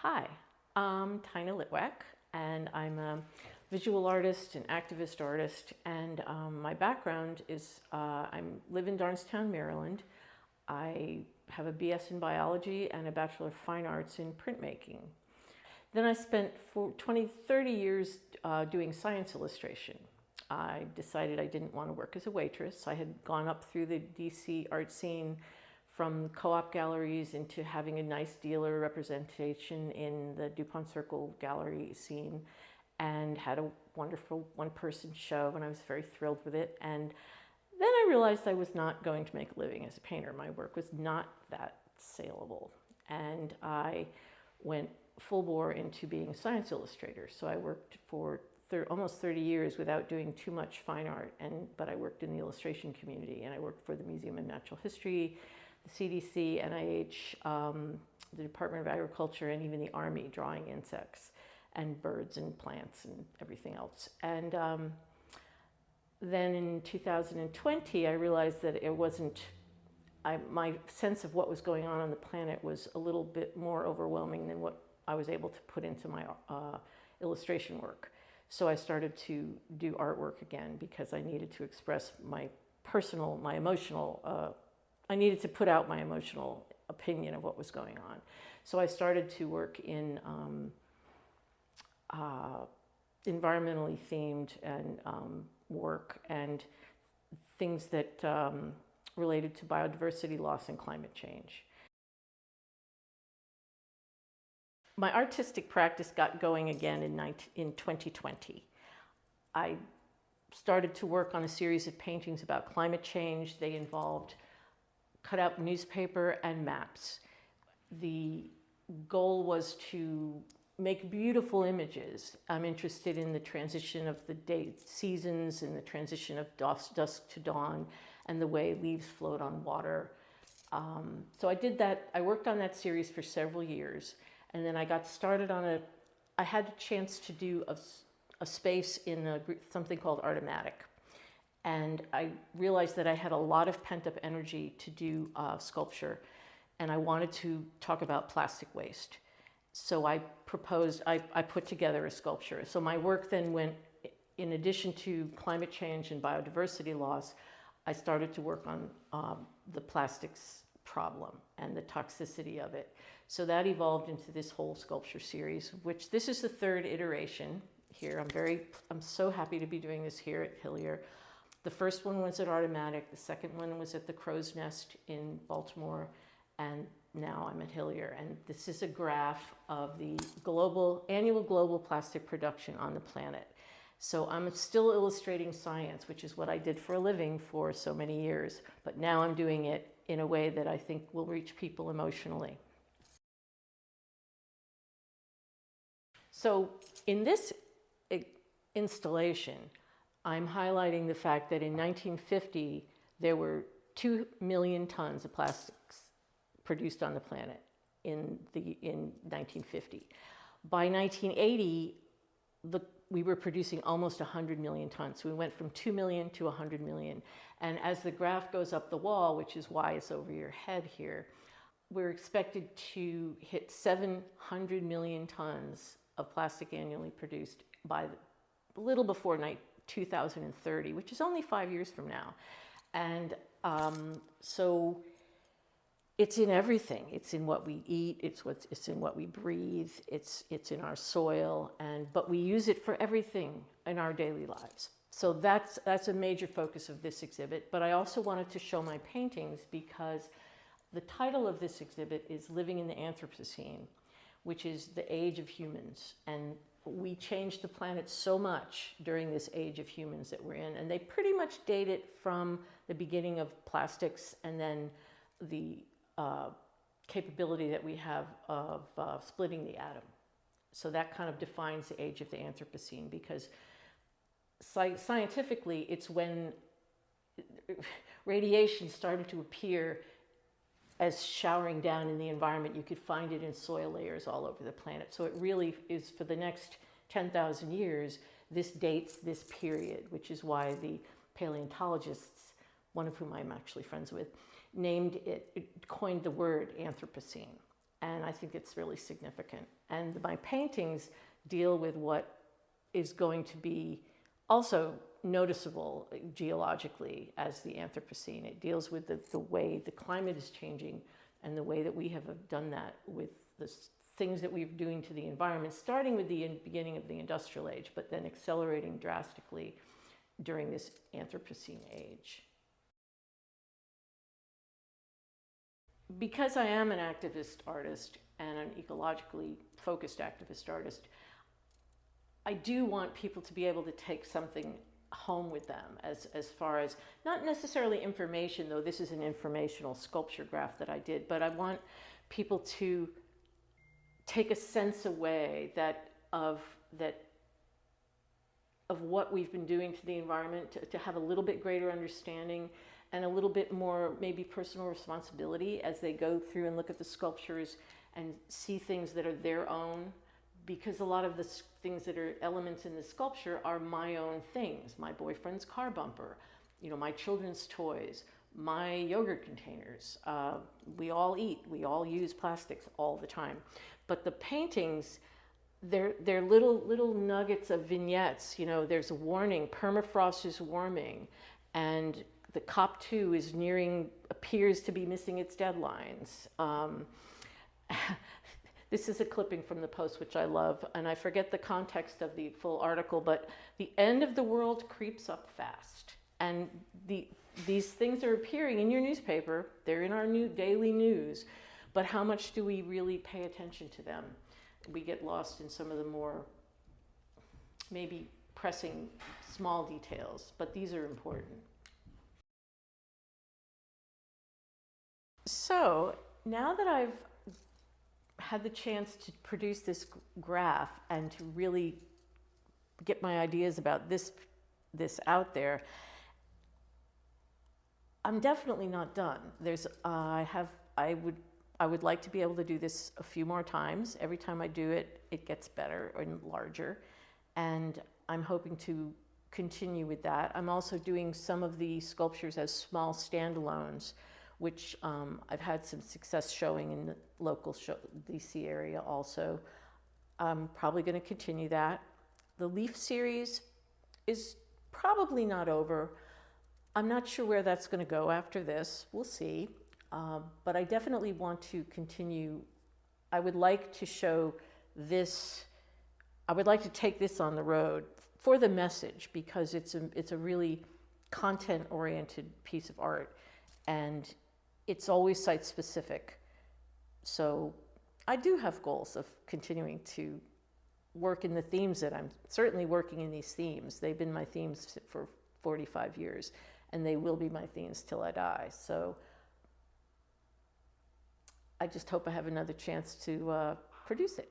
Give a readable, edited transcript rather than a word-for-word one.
Hi, I'm Taina Litwak, and I'm a visual artist and activist artist. And my background is I live in Darnestown, Maryland. I have a BS in biology and a Bachelor of Fine Arts in printmaking. Then I spent 30 years doing science illustration. I decided I didn't want to work as a waitress. I had gone up through the DC art scene from co-op galleries into having a nice dealer representation in the DuPont Circle gallery scene, and had a wonderful one-person show, and I was very thrilled with it. And then I realized I was not going to make a living as a painter. My work was not that saleable, and I went full bore into being a science illustrator. So I worked for almost 30 years without doing too much fine art, but I worked in the illustration community, and I worked for the Museum of Natural History, the CDC, NIH, the Department of Agriculture, and even the Army, drawing insects and birds and plants and everything else. And then in 2020, I realized that it wasn't, my sense of what was going on the planet was a little bit more overwhelming than what I was able to put into my illustration work. So I started to do artwork again because I needed to express my personal, my emotional, I needed to put out my emotional opinion of what was going on. So I started to work in environmentally themed and work and things that related to biodiversity loss and climate change. My artistic practice got going again in 2020. I started to work on a series of paintings about climate change. They involved cutout newspaper and maps. The goal was to make beautiful images. I'm interested in the transition of the seasons and the transition of dusk to dawn and the way leaves float on water. So I did that. I worked on that series for several years. And then I got started on I had a chance to do a space in something called Artomatic. And I realized that I had a lot of pent-up energy to do sculpture, and I wanted to talk about plastic waste. So I proposed, I put together a sculpture. So my work then went, in addition to climate change and biodiversity loss, I started to work on the plastics problem and the toxicity of it. So that evolved into this whole sculpture series, which this is the third iteration here. I'm so happy to be doing this here at Hillier. The first one was at Artomatic, the second one was at the Crow's Nest in Baltimore, and now I'm at Hillier. And this is a graph of the annual global plastic production on the planet. So I'm still illustrating science, which is what I did for a living for so many years, but now I'm doing it in a way that I think will reach people emotionally. So in this installation, I'm highlighting the fact that in 1950, there were 2 million tons of plastics produced on the planet in 1950. By 1980, we were producing almost 100 million tons. So we went from 2 million to 100 million. And as the graph goes up the wall, which is why it's over your head here, we're expected to hit 700 million tons of plastic annually produced by a little before 2030, which is only 5 years from now. And so it's in everything. It's in what we eat, it's in what we breathe, it's in our soil, but we use it for everything in our daily lives. So that's a major focus of this exhibit. But I also wanted to show my paintings because the title of this exhibit is Living in the Anthropocene, which is the age of humans. And we changed the planet so much during this age of humans that we're in. And they pretty much date it from the beginning of plastics and then the capability that we have of splitting the atom. So that kind of defines the age of the Anthropocene, because scientifically, it's when radiation started to appear as showering down in the environment. You could find it in soil layers all over the planet. So it really is, for the next 10,000 years, this dates this period, which is why the paleontologists, one of whom I'm actually friends with, coined the word Anthropocene. and I think it's really significant. And my paintings deal with what is going to be also noticeable geologically as the Anthropocene. It deals with the way the climate is changing and the way that we have done that with the things that we're doing to the environment, starting with the beginning of the industrial age, but then accelerating drastically during this Anthropocene age. Because I am an activist artist and an ecologically focused activist artist, I do want people to be able to take something home with them as far as, not necessarily information, though this is an informational sculpture graph that I did, but I want people to take a sense away of what we've been doing to the environment, to have a little bit greater understanding and a little bit more maybe personal responsibility as they go through and look at the sculptures and see things that are their own, because a lot of the things that are elements in the sculpture are my own things. My boyfriend's car bumper, my children's toys, my yogurt containers. We all eat, we all use plastics all the time. But the paintings, they're little nuggets of vignettes. There's a warning, permafrost is warming, and the COP2 appears to be missing its deadlines. This is a clipping from the Post, which I love, and I forget the context of the full article, but the end of the world creeps up fast. And these things are appearing in your newspaper, they're in our new daily news, but how much do we really pay attention to them? We get lost in some of the more maybe pressing small details, but these are important. So now that I've had the chance to produce this graph and to really get my ideas about this out there, I'm definitely not done. I would like to be able to do this a few more times. Every time I do it, it gets better and larger, and I'm hoping to continue with that. I'm also doing some of the sculptures as small standalones, which I've had some success showing in the local DC area also. I'm probably going to continue that. The leaf series is probably not over. I'm not sure where that's going to go after this. We'll see. But I definitely want to continue. I would like to show this. I would like to take this on the road for the message, because it's a really content-oriented piece of art, and it's always site-specific. So I do have goals of continuing to work in the themes that I'm certainly working in these themes. They've been my themes for 45 years, and they will be my themes till I die. So I just hope I have another chance to produce it.